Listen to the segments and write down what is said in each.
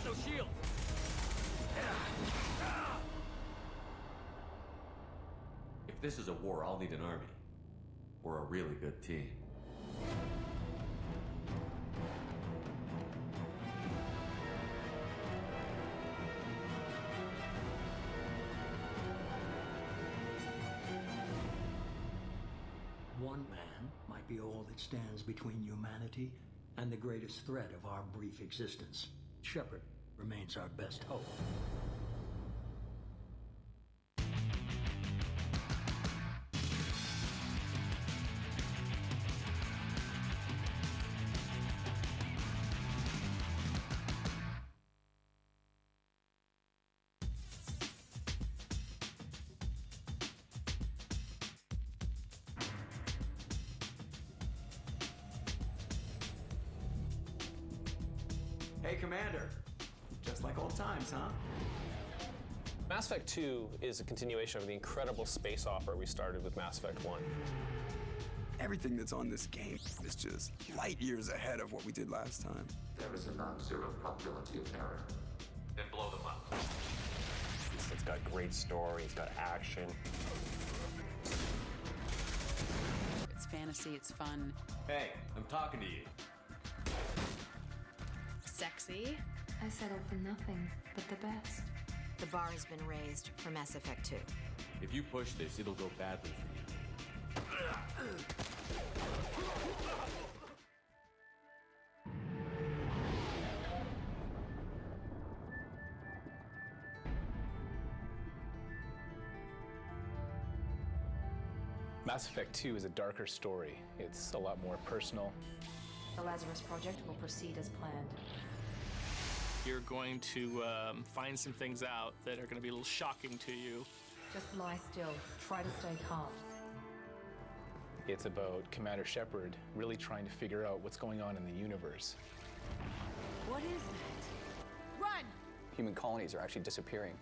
no shield! If this is a war, I'll lead an army. We're a really good team. One man might be all that stands between humanity and the greatest threat of our brief existence. Shepard remains our best hope. Hey, Commander. Just like old times, huh? Mass Effect 2 is a continuation of the incredible space opera we started with Mass Effect 1. Everything that's on this game is just light years ahead of what we did last time. There is a non-zero probability of error. Then blow them up. It's got great story, it's got action. It's fantasy, it's fun. Hey, I'm talking to you. Sexy. I settle for nothing but the best. The bar has been raised for Mass Effect 2. If you push this, it'll go badly for you. Mass Effect 2 is a darker story. It's a lot more personal. The Lazarus Project will proceed as planned. You're going to find some things out that are going to be a little shocking to you. Just lie still. Try to stay calm. It's about Commander Shepard really trying to figure out what's going on in the universe. What is that? Run! Human colonies are actually disappearing,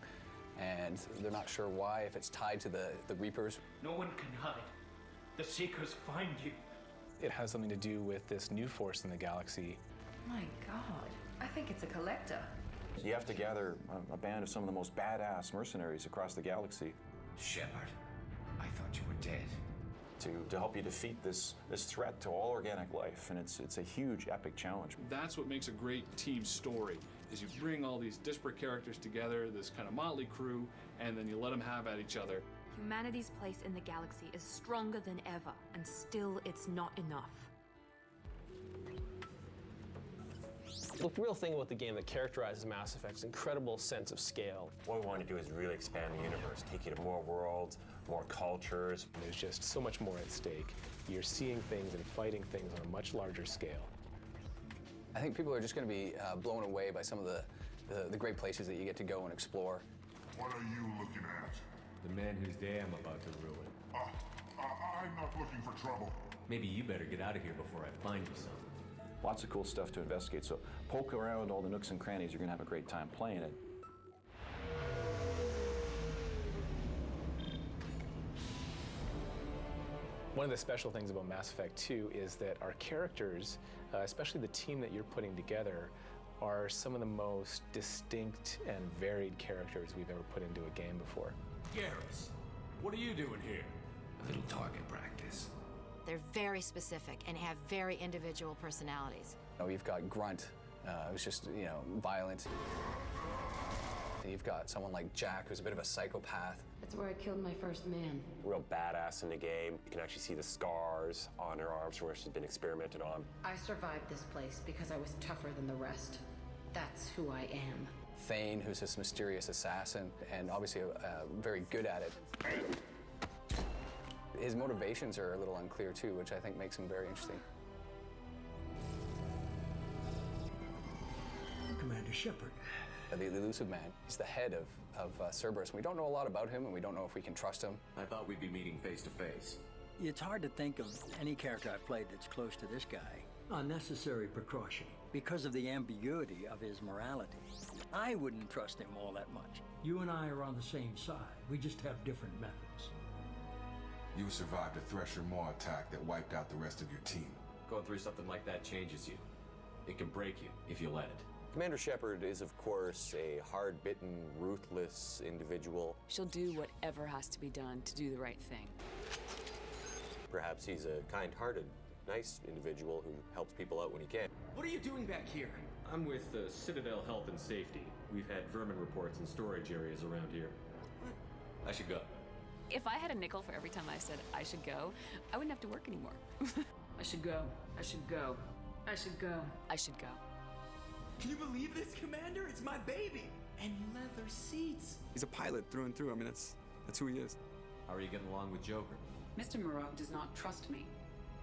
and they're not sure why, if it's tied to the Reapers. No one can hide. The Seekers find you. It has something to do with this new force in the galaxy. My God, I think it's a collector. You have to gather a band of some of the most badass mercenaries across the galaxy. Shepard, I thought you were dead. To help you defeat this threat to all organic life, and it's a huge, epic challenge. That's what makes a great team story, is you bring all these disparate characters together, this kind of motley crew, and then you let them have at each other. Humanity's place in the galaxy is stronger than ever, and still it's not enough. The real thing about the game that characterizes Mass Effect's incredible sense of scale. What we want to do is really expand the universe, take you to more worlds, more cultures. There's just so much more at stake. You're seeing things and fighting things on a much larger scale. I think people are just going to be blown away by some of the great places that you get to go and explore. What are you looking at? The man whose day I'm about to ruin. I'm not looking for trouble. Maybe you better get out of here before I find you something. Lots of cool stuff to investigate, so poke around all the nooks and crannies. You're going to have a great time playing it. One of the special things about Mass Effect 2 is that our characters, especially the team that you're putting together, are some of the most distinct and varied characters we've ever put into a game before. Garrus, what are you doing here? A little target practice. They're very specific and have very individual personalities. You've got Grunt, who's just, violent. You've got someone like Jack, who's a bit of a psychopath. That's where I killed my first man. Real badass in the game. You can actually see the scars on her arms where she's been experimented on. I survived this place because I was tougher than the rest. That's who I am. Thane, who's this mysterious assassin, and obviously very good at it. His motivations are a little unclear too, which I think makes him very interesting. Commander Shepard. The elusive man. He's the head of Cerberus. We don't know a lot about him, and we don't know if we can trust him. I thought we'd be meeting face to face. It's hard to think of any character I've played that's close to this guy. Unnecessary precaution because of the ambiguity of his morality. I wouldn't trust him all that much. You and I are on the same side. We just have different methods. You survived a Thresher Maw attack that wiped out the rest of your team. Going through something like that changes you. It can break you if you let it. Commander Shepard is, of course, a hard-bitten, ruthless individual. She'll do whatever has to be done to do the right thing. Perhaps he's a kind-hearted, nice individual who helps people out when he can. What are you doing back here? I'm with Citadel Health and Safety. We've had vermin reports in storage areas around here. I should go. If I had a nickel for every time I said I should go, I wouldn't have to work anymore. I should go. I should go. I should go. I should go. Can you believe this, Commander? It's my baby! And leather seats. He's a pilot through and through. I mean, that's who he is. How are you getting along with Joker? Mr. Moreau does not trust me.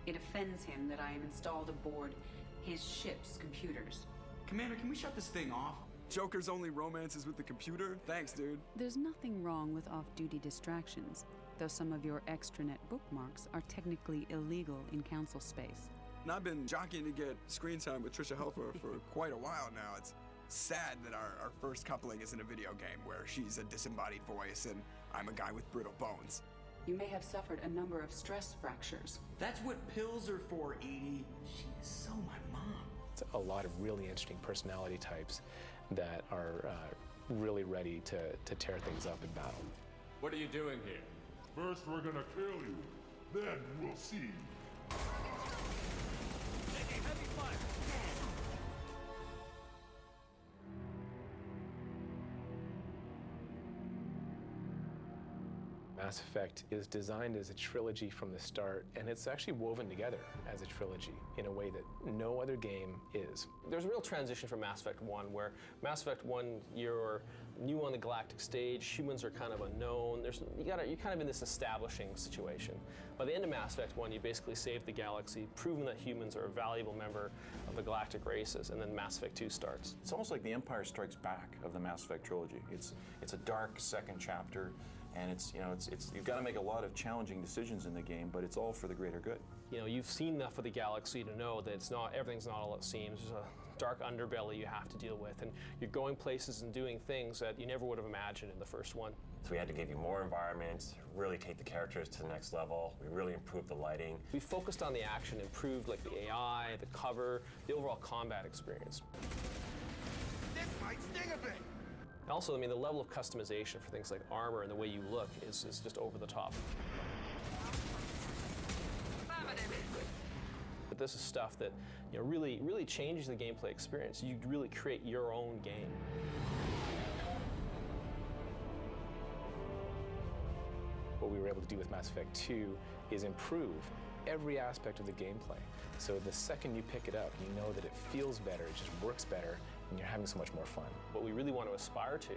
It offends him that I am installed aboard his ship's computers. Commander, can we shut this thing off? Joker's only romance is with the computer? Thanks, dude. There's nothing wrong with off-duty distractions, though some of your extranet bookmarks are technically illegal in council space. And I've been jockeying to get screen time with Trisha Helfer for quite a while now. It's sad that our first coupling is in a video game where she's a disembodied voice and I'm a guy with brittle bones. You may have suffered a number of stress fractures. That's what pills are for, Edie. She is so my mom. It's a lot of really interesting personality types that are really ready to tear things up in battle. What are you doing here? First, we're gonna kill you. Then we'll see. Taking heavy fire. Mass Effect is designed as a trilogy from the start, and it's actually woven together as a trilogy in a way that no other game is. There's a real transition from Mass Effect 1, where Mass Effect 1, you're new on the galactic stage, humans are kind of unknown, you're kind of in this establishing situation. By the end of Mass Effect 1, you basically saved the galaxy, proven that humans are a valuable member of the galactic races, and then Mass Effect 2 starts. It's almost like the Empire Strikes Back of the Mass Effect trilogy. It's a dark second chapter, and you've got to make a lot of challenging decisions in the game, but it's all for the greater good. You know, you've seen enough of the galaxy to know that everything's not all it seems. There's a dark underbelly you have to deal with, and you're going places and doing things that you never would have imagined in the first one. So we had to give you more environments, really take the characters to the next level. We really improved the lighting. We focused on the action, improved like the AI, the cover, the overall combat experience. This might sting a bit. Also, I mean, the level of customization for things like armor and the way you look is just over the top. But this is stuff that really changes the gameplay experience. You really create your own game. What we were able to do with Mass Effect 2 is improve every aspect of the gameplay. So the second you pick it up, you know that it feels better, it just works better, and you're having so much more fun. What we really want to aspire to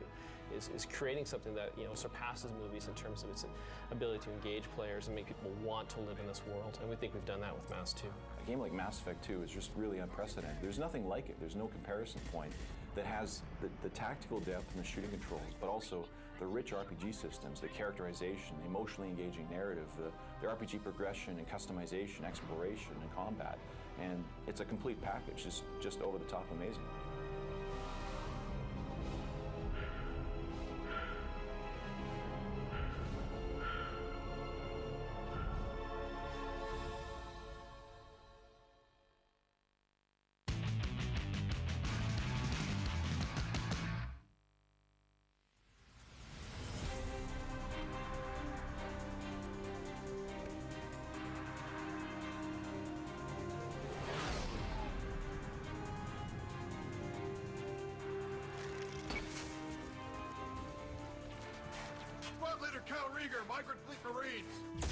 is creating something that surpasses movies in terms of its ability to engage players and make people want to live in this world. And we think we've done that with Mass 2. A game like Mass Effect 2 is just really unprecedented. There's nothing like it. There's no comparison point that has the tactical depth and the shooting controls, but also the rich RPG systems, the characterization, the emotionally engaging narrative, the RPG progression and customization, exploration and combat. And it's a complete package, just over the top amazing. Migrant Fleet Marines!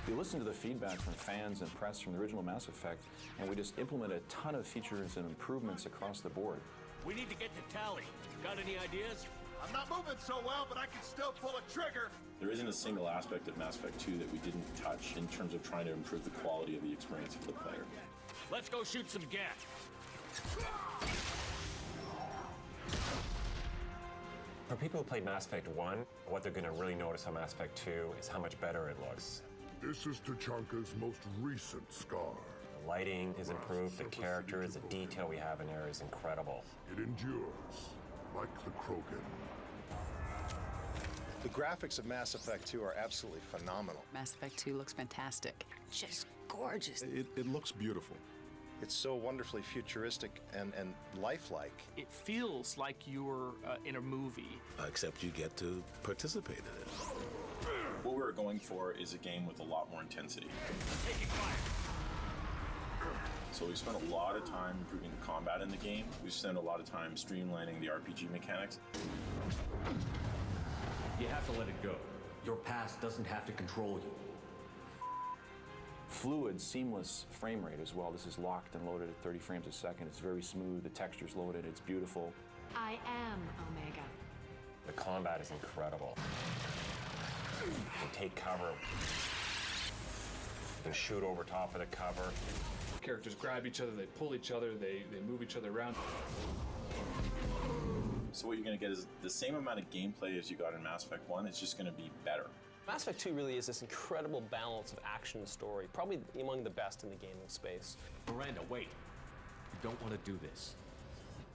We listened to the feedback from fans and press from the original Mass Effect, and we just implemented a ton of features and improvements across the board. We need to get to Tally. Got any ideas? I'm not moving so well, but I can still pull a trigger. There isn't a single aspect of Mass Effect 2 that we didn't touch in terms of trying to improve the quality of the experience for the player. Let's go shoot some gas. For people who played Mass Effect 1, what they're going to really notice on Mass Effect 2 is how much better it looks. This is Tachanka's most recent scar. The lighting is improved, the characters, the detail we have in there is incredible. It endures, like the Krogan. The graphics of Mass Effect 2 are absolutely phenomenal. Mass Effect 2 looks fantastic. Just gorgeous. It looks beautiful. It's so wonderfully futuristic and lifelike. It feels like you're in a movie. Except you get to participate in it. What we're going for is a game with a lot more intensity. So we spent a lot of time improving the combat in the game. We spent a lot of time streamlining the RPG mechanics. You have to let it go. Your past doesn't have to control you. Fluid, seamless frame rate as well. This is locked and loaded at 30 frames a second. It's very smooth. The texture's loaded. It's beautiful. I am Omega. The combat is incredible. You can take cover. You can shoot over top of the cover. Characters grab each other, they pull each other, they move each other around. So what you're going to get is the same amount of gameplay as you got in Mass Effect 1. It's just going to be better. Mass Effect 2 really is this incredible balance of action and story, probably among the best in the gaming space. Miranda, wait. You don't want to do this.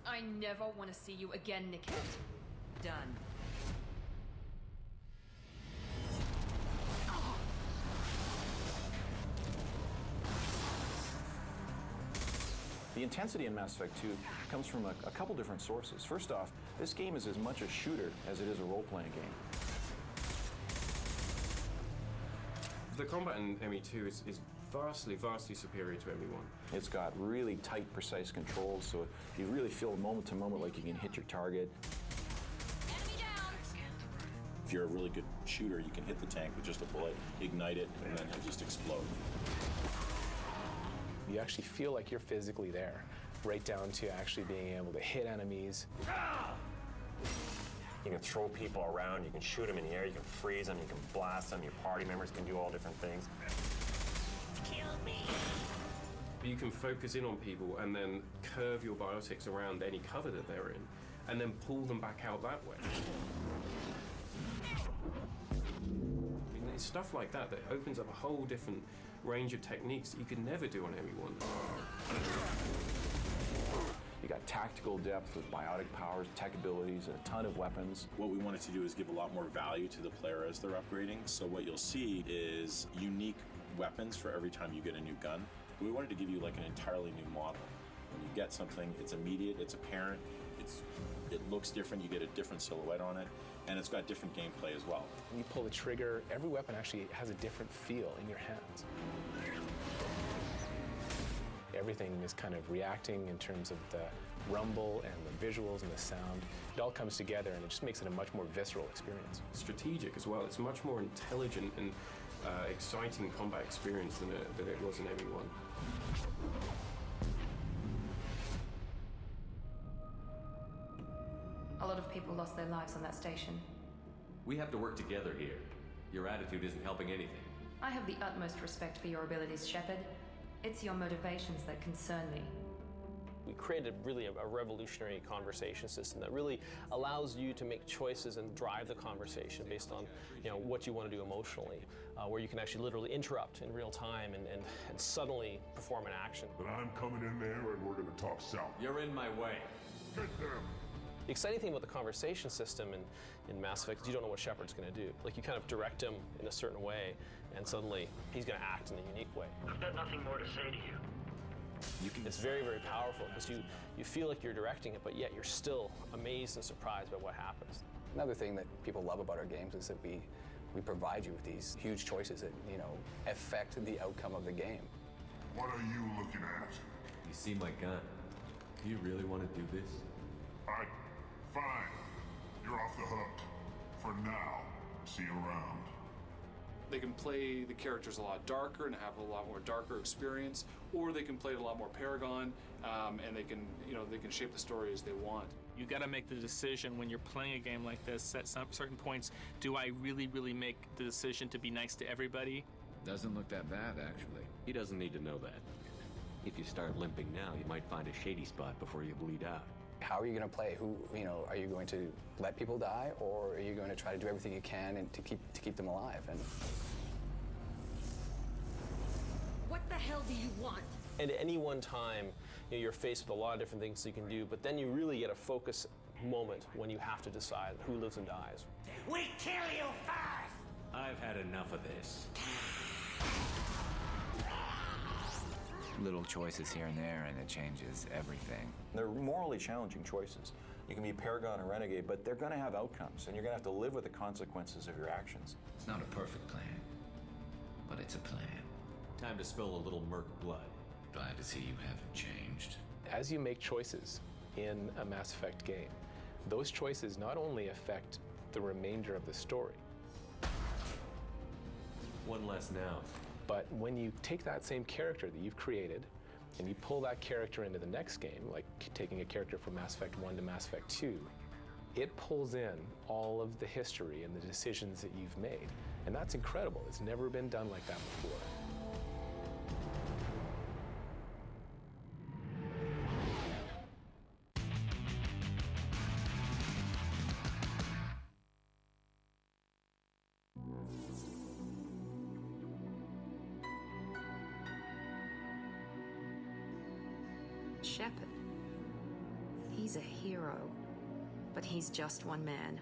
I never want to see you again, Nikhil. Done. The intensity in Mass Effect 2 comes from a couple different sources. First off, this game is as much a shooter as it is a role-playing game. The combat in ME2 is vastly superior to ME1. It's got really tight, precise controls, so you really feel moment to moment like you can hit your target. If you're a really good shooter, you can hit the tank with just a bullet, ignite it, and then it'll just explode. You actually feel like you're physically there, right down to actually being able to hit enemies. You can throw people around, you can shoot them in the air, you can freeze them, you can blast them, your party members can do all different things. Kill me! You can focus in on people and then curve your biotics around any cover that they're in, and then pull them back out that way. I mean, it's stuff like that that opens up a whole different range of techniques that you could never do on ME1. You got tactical depth with biotic powers, tech abilities, and a ton of weapons. What we wanted to do is give a lot more value to the player as they're upgrading. So what you'll see is unique weapons for every time you get a new gun. We wanted to give you like an entirely new model. When you get something, it's immediate, it's apparent, it looks different, you get a different silhouette on it, and it's got different gameplay as well. When you pull the trigger, every weapon actually has a different feel in your hands. Everything is kind of reacting in terms of the rumble and the visuals and the sound. It all comes together and it just makes it a much more visceral experience. Strategic as well. It's a much more intelligent and exciting combat experience than it was in ME1. A lot of people lost their lives on that station. We have to work together here. Your attitude isn't helping anything. I have the utmost respect for your abilities, Shepard. It's your motivations that concern me. We created really a revolutionary conversation system that really allows you to make choices and drive the conversation based on what you want to do emotionally, where you can actually literally interrupt in real time and suddenly perform an action. But I'm coming in there and we're going to talk south. You're in my way. Get them. The exciting thing about the conversation system in Mass Effect is you don't know what Shepard's going to do. Like, you kind of direct him in a certain way, and suddenly he's going to act in a unique way. I've got nothing more to say to you. It's very, very powerful because you feel like you're directing it, but yet you're still amazed and surprised by what happens. Another thing that people love about our games is that we provide you with these huge choices that, affect the outcome of the game. What are you looking at? You see my gun. Do you really want to do this? Fine. You're off the hook. For now. See you around. They can play the characters a lot darker and have a lot more darker experience, or they can play it a lot more Paragon, and they can shape the story as they want. You got to make the decision when you're playing a game like this. At some certain points, do I really make the decision to be nice to everybody? Doesn't look that bad, actually. He doesn't need to know that. If you start limping now, you might find a shady spot before you bleed out. How are you going to play? Are you going to let people die, or are you going to try to do everything you can and to keep them alive? And what the hell do you want? And at any one time, you're faced with a lot of different things you can do, but then you really get a focus moment when you have to decide who lives and dies. We kill you first! I've had enough of this. little choices here and there, and it changes everything. They're morally challenging choices. You can be Paragon or Renegade, but they're going to have outcomes, and you're going to have to live with the consequences of your actions. It's not a perfect plan, but it's a plan. Time to spill a little merc blood. Glad to see you haven't changed. As you make choices in a Mass Effect game, those choices not only affect the remainder of the story. One less now. But when you take that same character that you've created and you pull that character into the next game, like taking a character from Mass Effect 1 to Mass Effect 2, it pulls in all of the history and the decisions that you've made. And that's incredible. It's never been done like that before. Shepard. He's a hero, but he's just one man.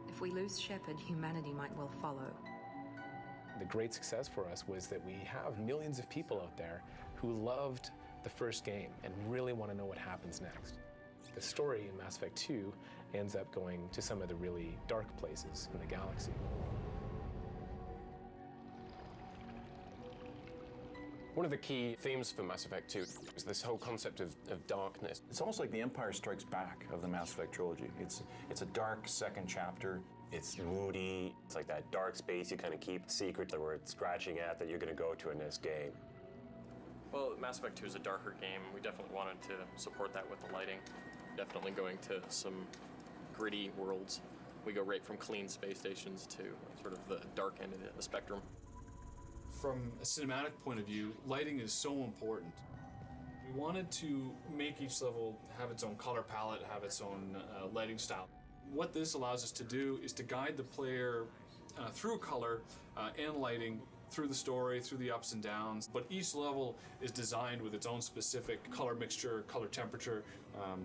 If we lose Shepard, humanity might well follow. The great success for us was that we have millions of people out there who loved the first game and really want to know what happens next. The story in Mass Effect 2 ends up going to some of the really dark places in the galaxy. One of the key themes for Mass Effect 2 is this whole concept of darkness. It's almost like the Empire Strikes Back of the Mass Effect trilogy. It's a dark second chapter. It's moody. It's like that dark space you kind of keep secret that we're scratching at that you're going to go to in this game. Well, Mass Effect 2 is a darker game. We definitely wanted to support that with the lighting. Definitely going to some gritty worlds. We go right from clean space stations to sort of the dark end of the spectrum. From a cinematic point of view, lighting is so important. We wanted to make each level have its own color palette, have its own lighting style. What this allows us to do is to guide the player through color and lighting, through the story, through the ups and downs. But each level is designed with its own specific color mixture, color temperature,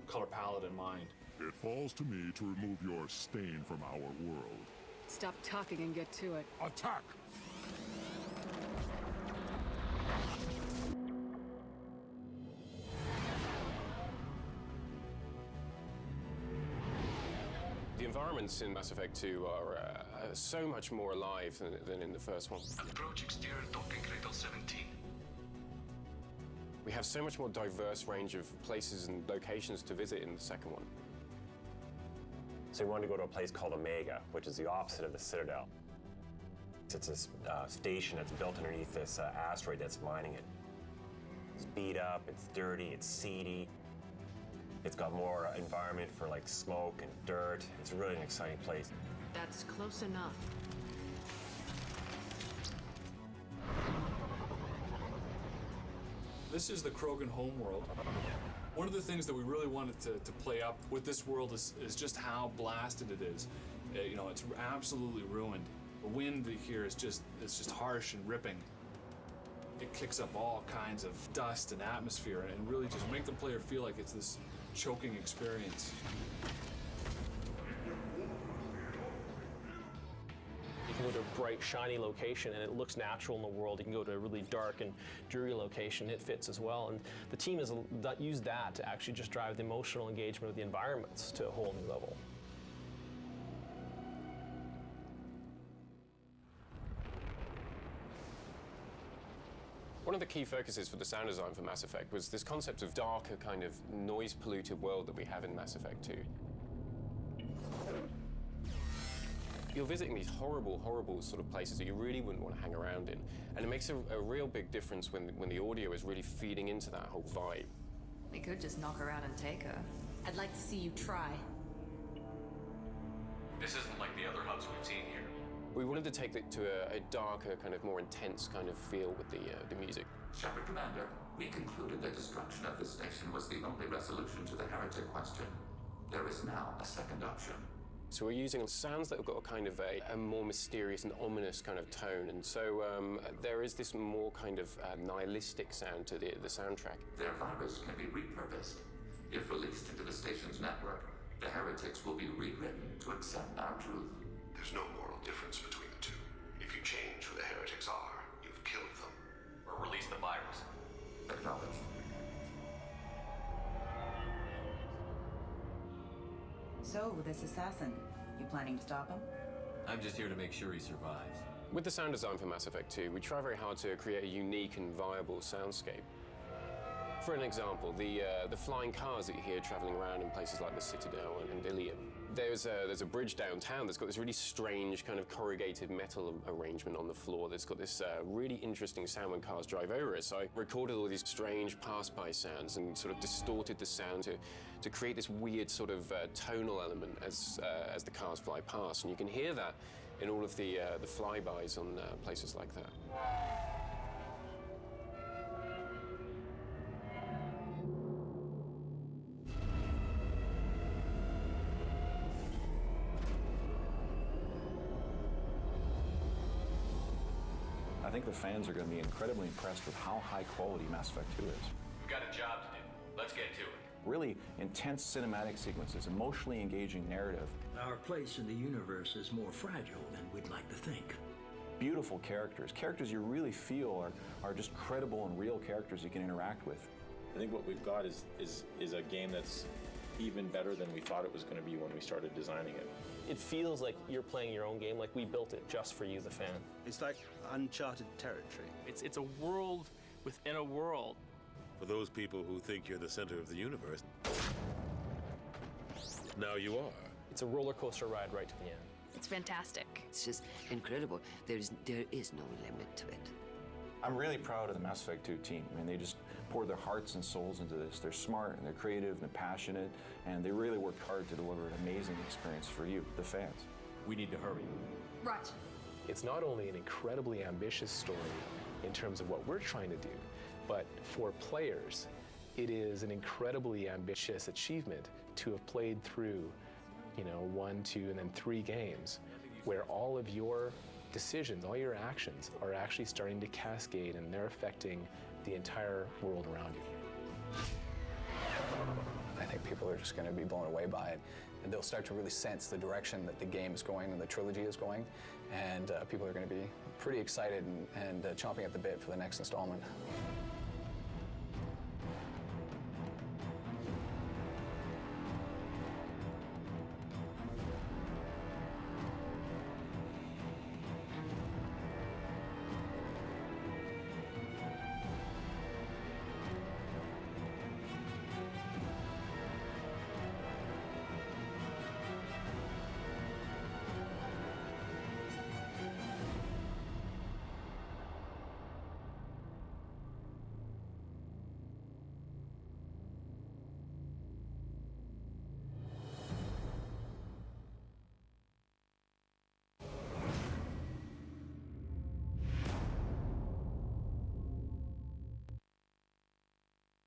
color palette in mind. It falls to me to remove your stain from our world. Stop talking and get to it. Attack! The environments in Mass Effect 2 are so much more alive than in the first one. Approach exterior docking cradle 17. We have so much more diverse range of places and locations to visit in the second one. So we wanted to go to a place called Omega, which is the opposite of the Citadel. It's a station that's built underneath this asteroid that's mining it. It's beat up, it's dirty, it's seedy. It's got more environment for like smoke and dirt. It's really an exciting place. That's close enough. This is the Krogan homeworld. One of the things that we really wanted to play up with this world is just how blasted it is. You know, it's absolutely ruined. The wind here is just harsh and ripping. It kicks up all kinds of dust and atmosphere and really just make the player feel like it's this choking experience. You can go to a bright, shiny location and it looks natural in the world. You can go to a really dark and dreary location, it fits as well. And the team has used that to actually just drive the emotional engagement of the environments to a whole new level. One of the key focuses for the sound design for Mass Effect was this concept of darker, kind of noise-polluted world that we have in Mass Effect 2. You're visiting these horrible, horrible sort of places that you really wouldn't want to hang around in. And it makes a real big difference when the audio is really feeding into that whole vibe. We could just knock her out and take her. I'd like to see you try. This isn't like the other hubs we've seen here. We wanted to take it to a darker, kind of more intense kind of feel with the music. Shepard Commander, we concluded that destruction of this station was the only resolution to the heretic question. There is now a second option. So we're using sounds that have got a kind of a more mysterious and ominous kind of tone, and so there is this more kind of nihilistic sound to the soundtrack. Their virus can be repurposed. If released into the station's network, the heretics will be rewritten to accept our truth. There's no moral difference between the two. If you change who the heretics are, you've killed them. Or release the virus. Acknowledged. So, this assassin, you planning to stop him? I'm just here to make sure he survives. With the sound design for Mass Effect 2, we try very hard to create a unique and viable soundscape. For an example, the flying cars that you hear traveling around in places like the Citadel and Ilium. There's a bridge downtown that's got this really strange kind of corrugated metal arrangement on the floor that's got this really interesting sound when cars drive over it. So I recorded all these strange pass-by sounds and sort of distorted the sound to create this weird sort of tonal element as the cars fly past. And you can hear that in all of the flybys on places like that. I think the fans are going to be incredibly impressed with how high quality Mass Effect 2 is. We've got a job to do. Let's get to it. Really intense cinematic sequences, emotionally engaging narrative. Our place in the universe is more fragile than we'd like to think. Beautiful characters you really feel are just credible and real characters you can interact with. I think what we've got is a game that's even better than we thought it was going to be when we started designing it. It feels like you're playing your own game, like we built it just for you, the fan. It's like uncharted territory. It's a world within a world. For those people who think you're the center of the universe, now you are. It's a roller coaster ride right to the end. It's fantastic. It's just incredible. There is no limit to it. I'm really proud of the Mass Effect 2 team. I mean, they just poured their hearts and souls into this. They're smart and they're creative and they're passionate, and they really worked hard to deliver an amazing experience for you, the fans. We need to hurry. Right. It's not only an incredibly ambitious story in terms of what we're trying to do, but for players, it is an incredibly ambitious achievement to have played through, 1, 2, and then 3 games where all of your decisions, all your actions are actually starting to cascade and they're affecting the entire world around you. I think people are just going to be blown away by it. And they'll start to really sense the direction that the game is going and the trilogy is going. And people are going to be pretty excited and chomping at the bit for the next installment.